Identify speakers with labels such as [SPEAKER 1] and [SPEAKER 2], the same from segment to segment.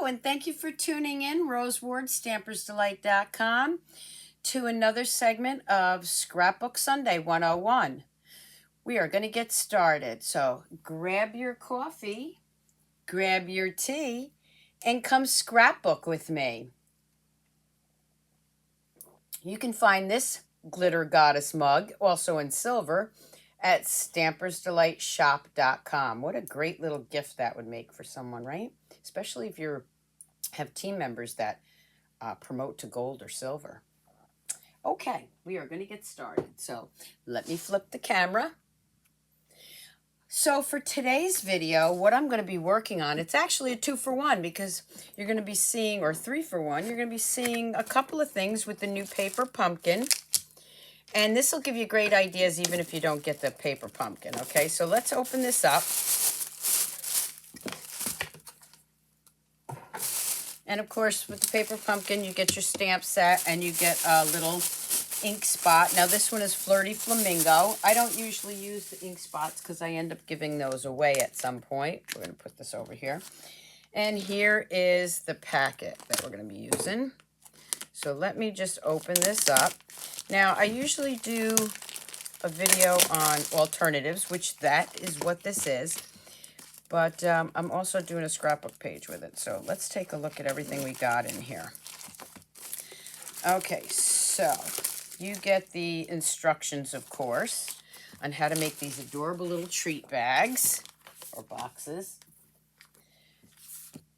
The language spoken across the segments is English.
[SPEAKER 1] Hello, and thank you for tuning in, Rose Ward, StampersDelight.com, to another segment of Scrapbook Sunday 101. We are going to get started, so grab your coffee, grab your tea, and come scrapbook with me. You can find this glitter goddess mug, also in silver, at StampersDelightShop.com. What a great little gift that would make for someone, right? Especially if you have team members that promote to gold or silver. Okay, we are going to get started. So let me flip the camera. So for today's video, what I'm going to be working on, it's actually a 2-for-1 because you're going to be seeing, or 3-for-1, you're going to be seeing a couple of things with the new paper pumpkin. And this will give you great ideas even if you don't get the paper pumpkin, okay? So let's open this up. And of course, with the paper pumpkin, you get your stamp set and you get a little ink spot. Now this one is Flirty Flamingo. I don't usually use the ink spots because I end up giving those away at some point. We're going to put this over here. And here is the packet that we're going to be using. So let me just open this up. Now, I usually do a video on alternatives, which that is what this is. But I'm also doing a scrapbook page with it. So let's take a look at everything we got in here. Okay, so you get the instructions, of course, on how to make these adorable little treat bags or boxes.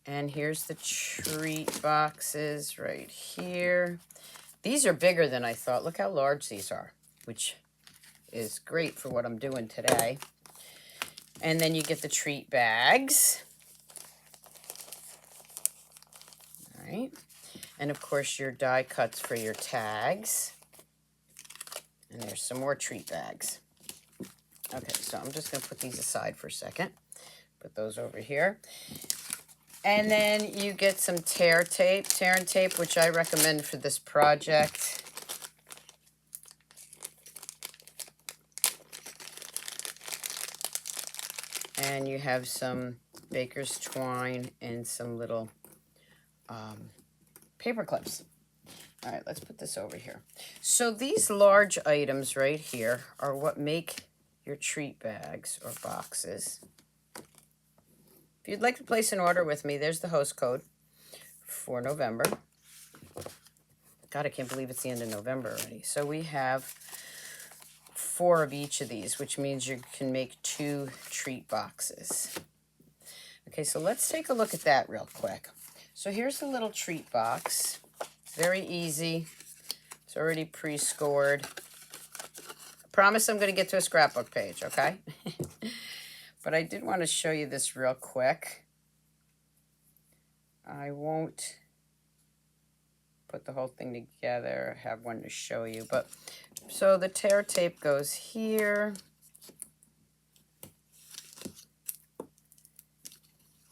[SPEAKER 1] And here's the treat boxes right here. These are bigger than I thought. Look how large these are, which is great for what I'm doing today. And then you get the treat bags. All right. And of course your die cuts for your tags. And there's some more treat bags. Okay, so I'm just going to put these aside for a second. Put those over here. And then you get some tear and tape, which I recommend for this project. And you have some baker's twine and some little paper clips. All right, let's put this over here. So these large items right here are what make your treat bags or boxes. If you'd like to place an order with me, there's the host code for November. God, I can't believe it's the end of November already. So we have 4 of each of these, which means you can make 2 treat boxes. Okay, so let's take a look at that real quick. So here's the little treat box. Very easy. It's already pre-scored. I promise I'm going to get to a scrapbook page, okay? But I did want to show you this real quick. I won't put the whole thing together. I have one to show you. But so the tear tape goes here.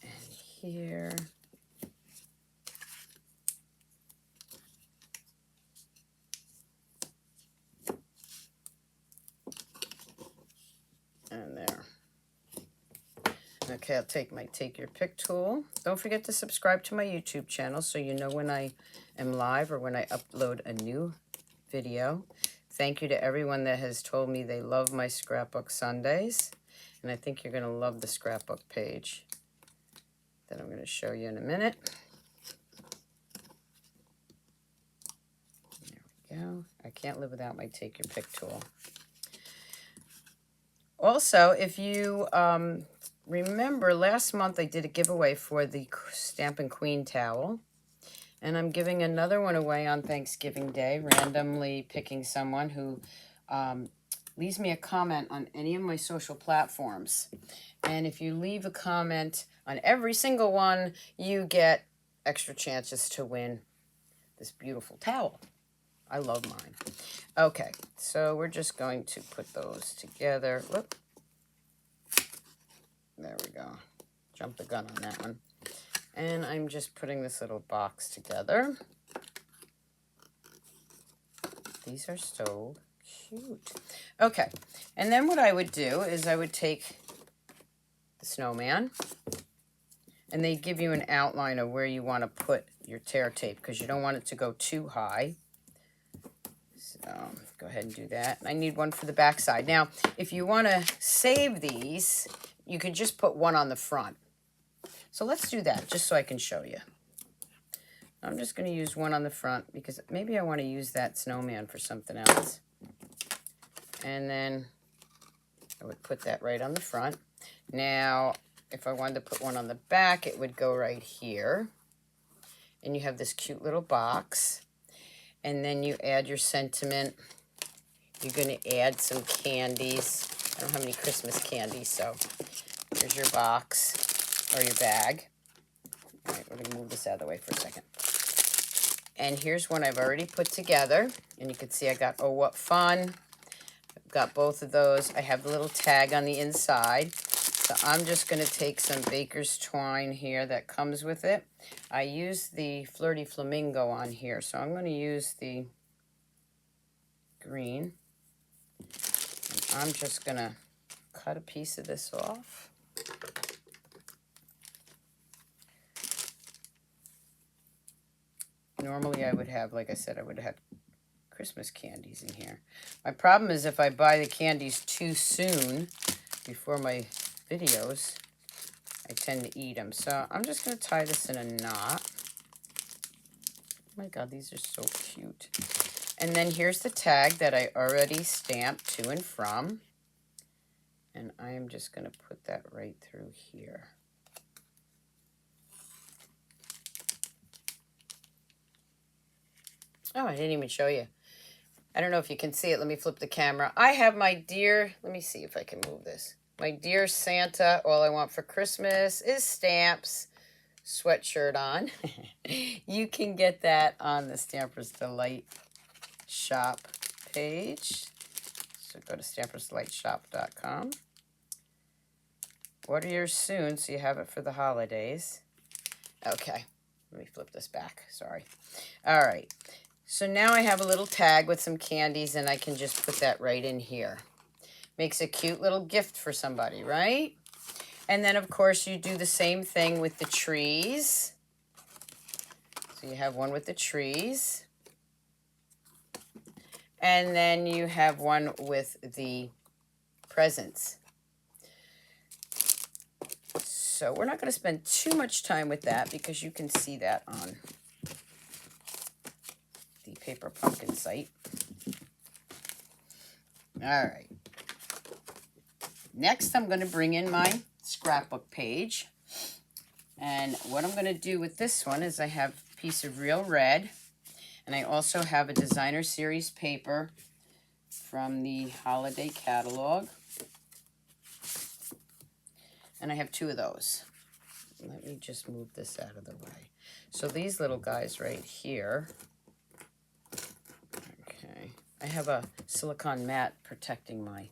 [SPEAKER 1] And here. And there. Okay, I'll take my Take Your Pick tool. Don't forget to subscribe to my YouTube channel so you know when I am live or when I upload a new video. Thank you to everyone that has told me they love my Scrapbook Sundays. And I think you're going to love the scrapbook page that I'm going to show you in a minute. There we go. I can't live without my Take Your Pick tool. Also, if you remember, last month I did a giveaway for the Stampin' Queen towel. And I'm giving another one away on Thanksgiving Day, randomly picking someone who leaves me a comment on any of my social platforms. And if you leave a comment on every single one, you get extra chances to win this beautiful towel. I love mine. Okay, so we're just going to put those together. Whoop. There we go. Jump the gun on that one. And I'm just putting this little box together. These are so cute. Okay, and then what I would do is I would take the snowman, And they give you an outline of where you want to put your tear tape because you don't want it to go too high. So go ahead and do that. I need one for the back side. Now, if you want to save these, you could just put one on the front. So let's do that just so I can show you. I'm just going to use one on the front because maybe I want to use that snowman for something else. And then I would put that right on the front. Now, if I wanted to put one on the back, it would go right here. And you have this cute little box. And then you add your sentiment. You're going to add some candies. I don't have any Christmas candies, so here's your box or your bag. All right, we're going to move this out of the way for a second. And here's one I've already put together. And you can see I got Oh What Fun. I've got both of those. I have the little tag on the inside. So I'm just going to take some baker's twine here that comes with it. I use the Flirty Flamingo on here, so I'm going to use the green. And I'm just going to cut a piece of this off. Normally I would have, like I said, I would have Christmas candies in here. My problem is if I buy the candies too soon before my videos, I tend to eat them. So I'm just going to tie this in a knot. Oh my God, these are so cute. And then here's the tag that I already stamped to and from. And I am just going to put that right through here. Oh, I didn't even show you. I don't know if you can see it. Let me flip the camera. I have my dear, let me see if I can move this. My dear Santa, all I want for Christmas is stamps sweatshirt on. You can get that on the Stampers Delight shop page. So go to stampersdelightshop.com. Order yours soon so you have it for the holidays. Okay, let me flip this back. Sorry. All right. So now I have a little tag with some candies and I can just put that right in here. Makes a cute little gift for somebody, right? And then, of course, you do the same thing with the trees. So you have one with the trees. And then you have one with the presents. So we're not going to spend too much time with that because you can see that on the Paper Pumpkin site. All right. Next, I'm going to bring in my scrapbook page. And what I'm going to do with this one is I have a piece of real red. And I also have a designer series paper from the holiday catalog. And I have two of those. Let me just move this out of the way. So these little guys right here. Okay. I have a silicone mat protecting my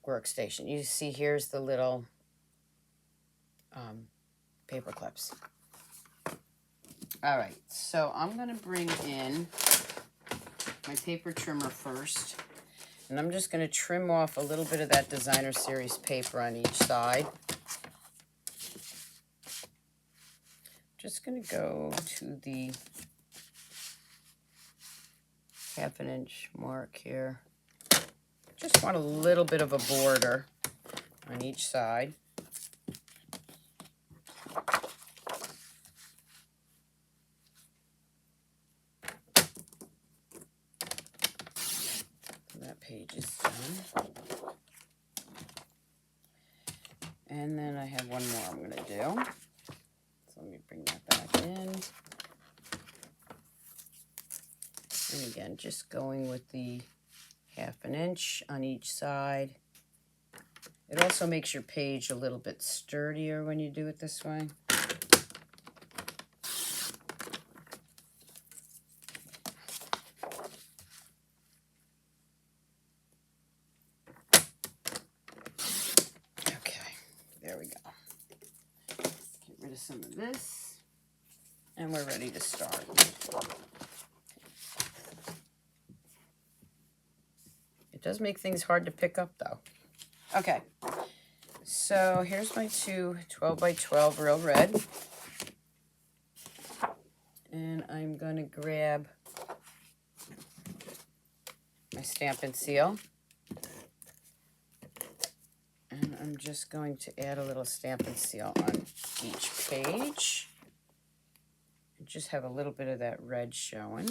[SPEAKER 1] workstation. You see here's the little paper clips. All right, so I'm going to bring in my paper trimmer first. And I'm just going to trim off a little bit of that designer series paper on each side. Just going to go to the 1/2 inch mark here. Just want a little bit of a border on each side. That page is done. And then I have one more I'm going to do. So let me bring that back in. And again, just going with the 1/2 inch on each side. It also makes your page a little bit sturdier when you do it this way. Okay, there we go. Get rid of some of this, and we're ready to start. It does make things hard to pick up, though. Okay, So here's my two 12 by 12 real red. And I'm going to grab my Stampin' Seal. And I'm just going to add a little Stampin' Seal on each page. And just have a little bit of that red showing.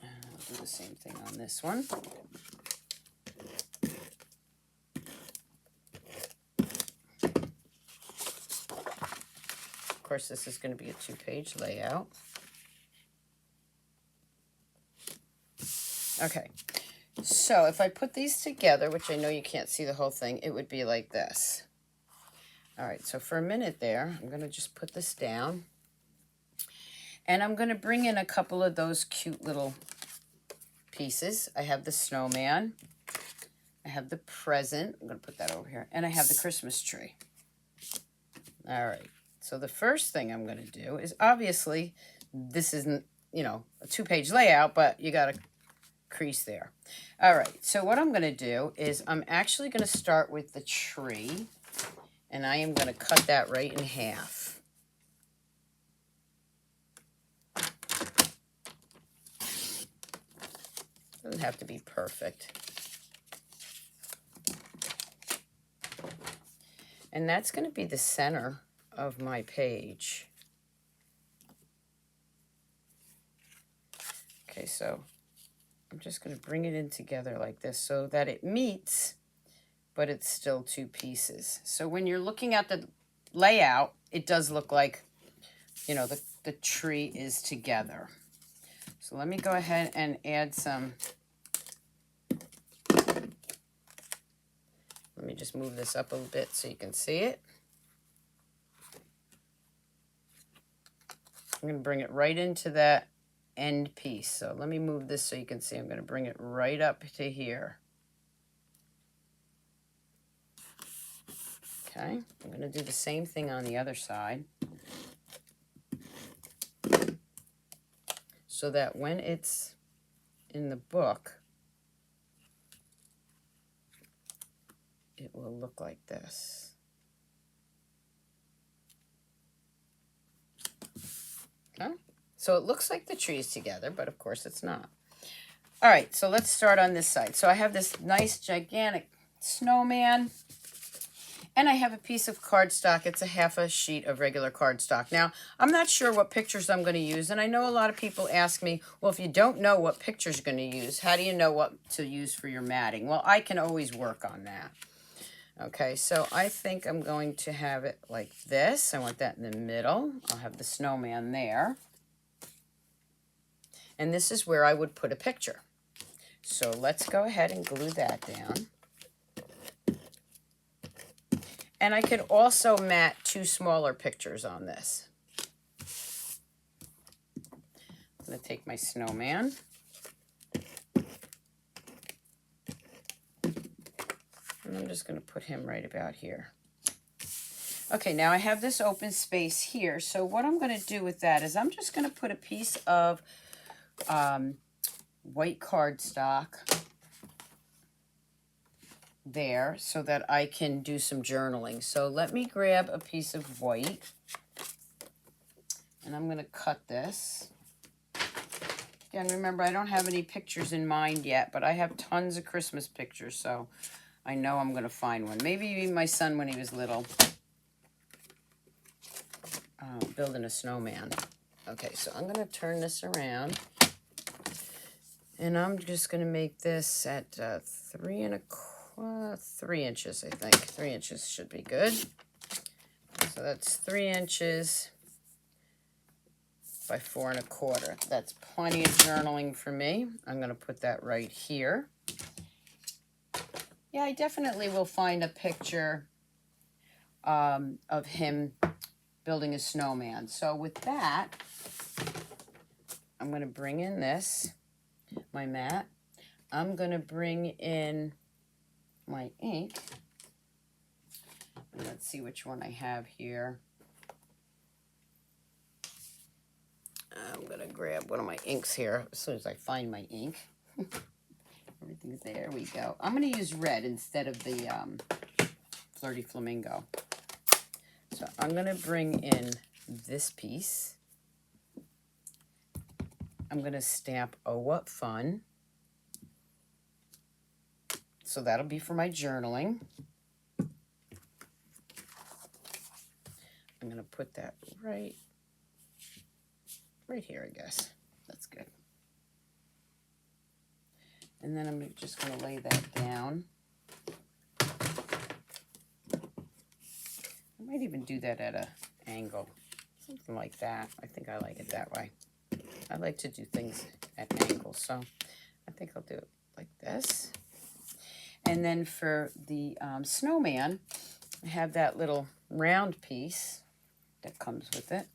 [SPEAKER 1] And I'll do the same thing on this one. Of course, this is going to be a 2-page layout. Okay, so if I put these together, which I know you can't see the whole thing, it would be like this. All right, so for a minute there, I'm going to just put this down. And I'm going to bring in a couple of those cute little pieces. I have the snowman. I have the present. I'm going to put that over here. And I have the Christmas tree. All right. So the first thing I'm going to do is, obviously, this isn't, you know, a 2-page layout, but you got to crease there. All right. So what I'm going to do is I'm actually going to start with the tree. And I am going to cut that right in half. Doesn't have to be perfect. And that's going to be the center of my page. Okay, so I'm just going to bring it in together like this so that it meets, but it's still 2 pieces. So when you're looking at the layout, it does look like, you know, the tree is together. So let me go ahead and add some. Let me just move this up a bit so you can see it. I'm going to bring it right into that end piece. So let me move this so you can see. I'm going to bring it right up to here. Okay, I'm going to do the same thing on the other side. So that when it's in the book, it will look like this. Okay, so it looks like the tree's together, but of course it's not. All right, so let's start on this side. So I have this nice gigantic snowman. And I have a piece of cardstock. It's a half a sheet of regular cardstock. Now, I'm not sure what pictures I'm going to use. And I know a lot of people ask me, well, if you don't know what pictures you're going to use, how do you know what to use for your matting? Well, I can always work on that. Okay, so I think I'm going to have it like this. I want that in the middle. I'll have the snowman there. And this is where I would put a picture. So let's go ahead and glue that down. And I could also mat 2 smaller pictures on this. I'm going to take my snowman. And I'm just going to put him right about here. Okay, now I have this open space here. So what I'm going to do with that is I'm just going to put a piece of white cardstock there so that I can do some journaling. So let me grab a piece of white and I'm going to cut this. Again, remember, I don't have any pictures in mind yet, but I have tons of Christmas pictures, so I know I'm going to find one. Maybe even my son when he was little, building a snowman. Okay, so I'm going to turn this around. And I'm just going to make this at 3 inches, I think. 3 inches should be good. So that's 3 inches by 4 1/4. That's plenty of journaling for me. I'm going to put that right here. Yeah, I definitely will find a picture of him building a snowman. So with that, I'm going to bring in this, my mat. I'm going to bring in my ink. And let's see which one I have here. I'm going to grab one of my inks here as soon as I find my ink. Everything's there. We go. I'm going to use red instead of the Flirty Flamingo. So I'm going to bring in this piece. I'm going to stamp Oh What Fun. So that'll be for my journaling. I'm going to put that right here, I guess. That's good. And then I'm just going to lay that down. I might even do that at an angle, something like that. I think I like it that way. I like to do things at angles, so I think I'll do it like this. And then for the snowman, I have that little round piece that comes with it.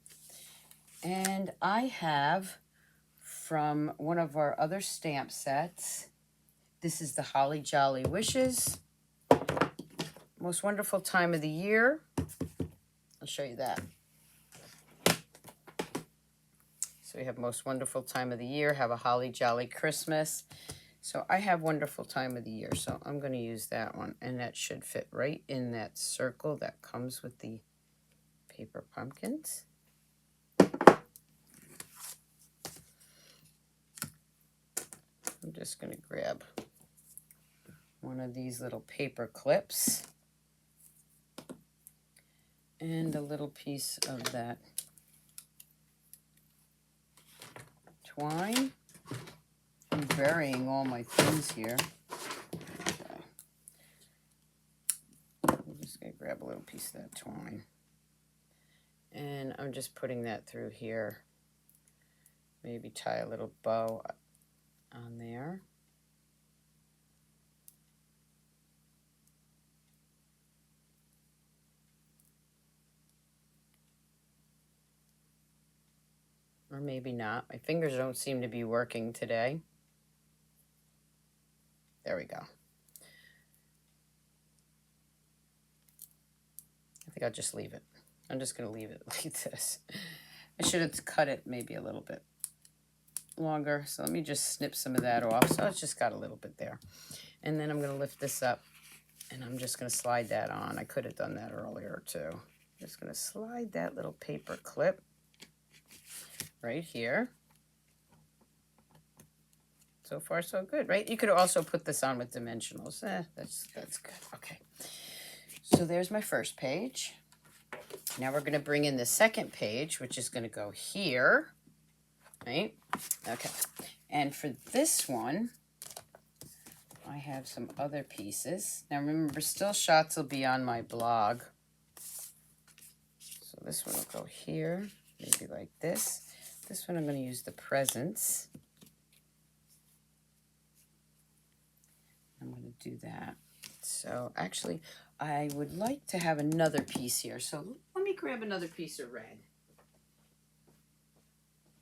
[SPEAKER 1] And I have from one of our other stamp sets, this is the Holly Jolly Wishes. Most wonderful time of the year. I'll show you that. So we have most wonderful time of the year, have a Holly Jolly Christmas. So I have wonderful time of the year, so I'm going to use that one. And that should fit right in that circle that comes with the paper pumpkins. I'm just going to grab one of these little paper clips and a little piece of that twine. I'm burying all my things here. Okay. I'm just going to grab a little piece of that twine. And I'm just putting that through here. Maybe tie a little bow on there. Or maybe not. My fingers don't seem to be working today. There we go. I think I'll just leave it. I'm just going to leave it like this. I should have cut it maybe a little bit longer. So let me just snip some of that off. So it's just got a little bit there. And then I'm going to lift this up and I'm just going to slide that on. I could have done that earlier too. I'm just going to slide that little paper clip right here. So far, so good, right? You could also put this on with dimensionals. That's good. Okay. So there's my first page. Now we're going to bring in the second page, which is going to go here, right? Okay. And for this one, I have some other pieces. Now remember, still shots will be on my blog. So this one will go here, maybe like this. This one I'm going to use the presents. I'm going to do that. So actually, I would like to have another piece here. So let me grab another piece of red.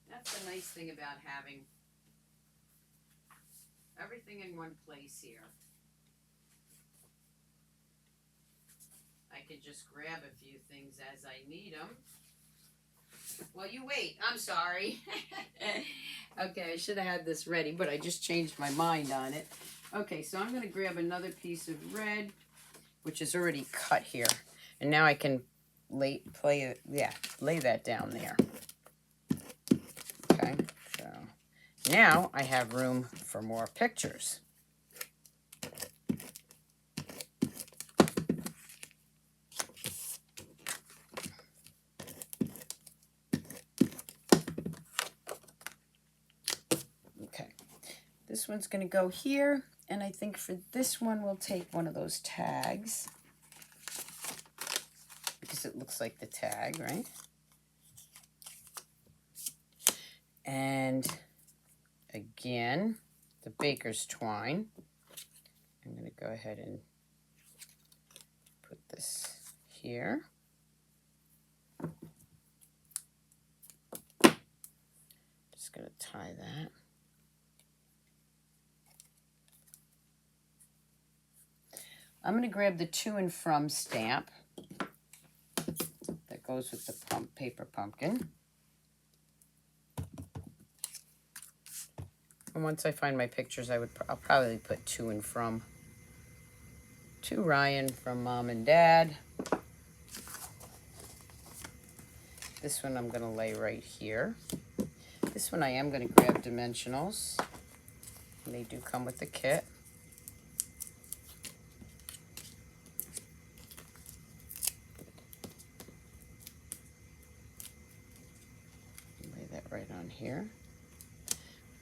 [SPEAKER 1] That's the nice thing about having everything in one place here. I can just grab a few things as I need them. Well, you wait. I'm sorry. Okay, I should have had this ready, but I just changed my mind on it. Okay, so I'm going to grab another piece of red, which is already cut here. And now I can lay that down there. Okay, so now I have room for more pictures. Okay, this one's going to go here. And I think for this one, we'll take one of those tags because it looks like the tag, right? And again, the baker's twine. I'm going to go ahead and put this here. Just going to tie that. I'm going to grab the to and from stamp that goes with the paper pumpkin. And once I find my pictures, I'll probably put to and from. To Ryan from Mom and Dad. This one I'm going to lay right here. This one I am going to grab dimensionals. And they do come with the kit. Lay that right on here.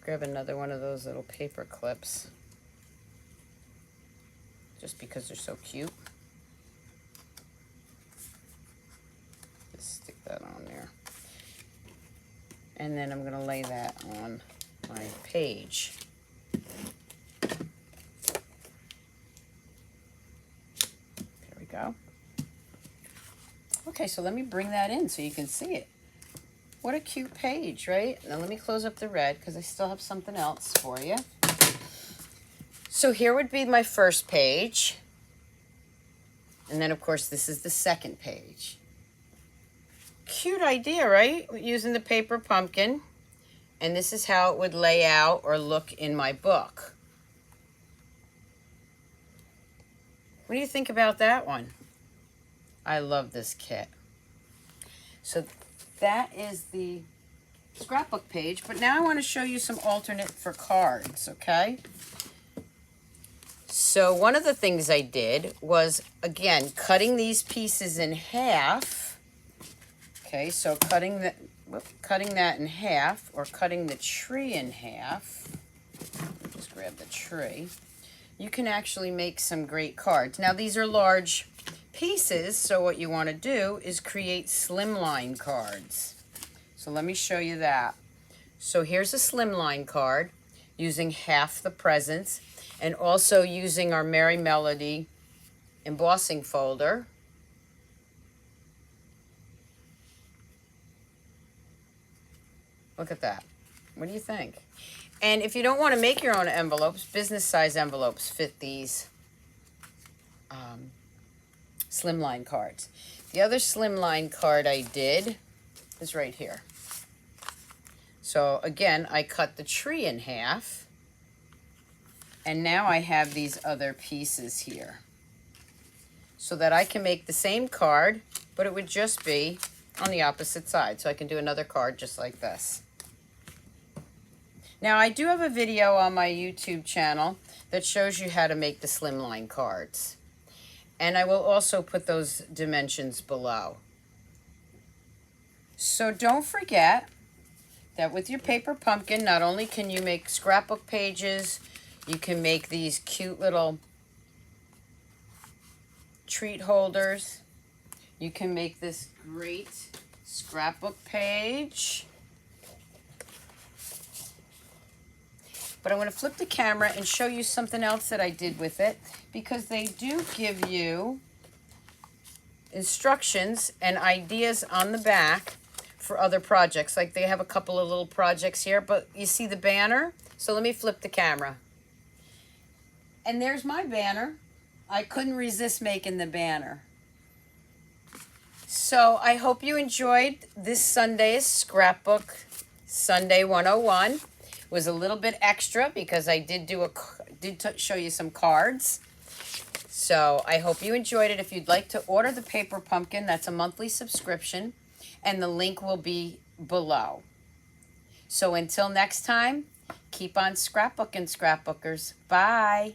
[SPEAKER 1] Grab another one of those little paper clips. Just because they're so cute. Just stick that on there. And then I'm going to lay that on my page. There we go. Okay, so let me bring that in so you can see it. What a cute page, right? Now let me close up the red because I still have something else for you. So here would be my first page. And then, of course, this is the second page. Cute idea, right? Using the paper pumpkin. And this is how it would lay out or look in my book. What do you think about that one? I love this kit. So that is the scrapbook page. But now I want to show you some alternate for cards, okay? So one of the things I did was, again, cutting these pieces in half. Okay, so cutting that in half, or cutting the tree in half. Just grab the tree. You can actually make some great cards. Now these are large pieces, so what you want to do is create slimline cards. So let me show you that. So here's a slimline card using half the presents, and also using our Merry Melody embossing folder. Look at that. What do you think? And if you don't want to make your own envelopes, business size envelopes fit these slimline cards. The other slimline card I did is right here. So again, I cut the tree in half. And now I have these other pieces here. So that I can make the same card, but it would just be on the opposite side. So I can do another card just like this. Now I do have a video on my YouTube channel that shows you how to make the slimline cards. And I will also put those dimensions below. So don't forget that with your paper pumpkin, not only can you make scrapbook pages, you can make these cute little treat holders. You can make this great scrapbook page. But I'm going to flip the camera and show you something else that I did with it, because they do give you instructions and ideas on the back for other projects. Like they have a couple of little projects here, but you see the banner? So let me flip the camera. And there's my banner. I couldn't resist making the banner. So I hope you enjoyed this Sunday's Scrapbook Sunday 101. It was a little bit extra because I did show you some cards. So I hope you enjoyed it. If you'd like to order the paper pumpkin, that's a monthly subscription, and the link will be below. So until next time, keep on scrapbooking, scrapbookers. Bye.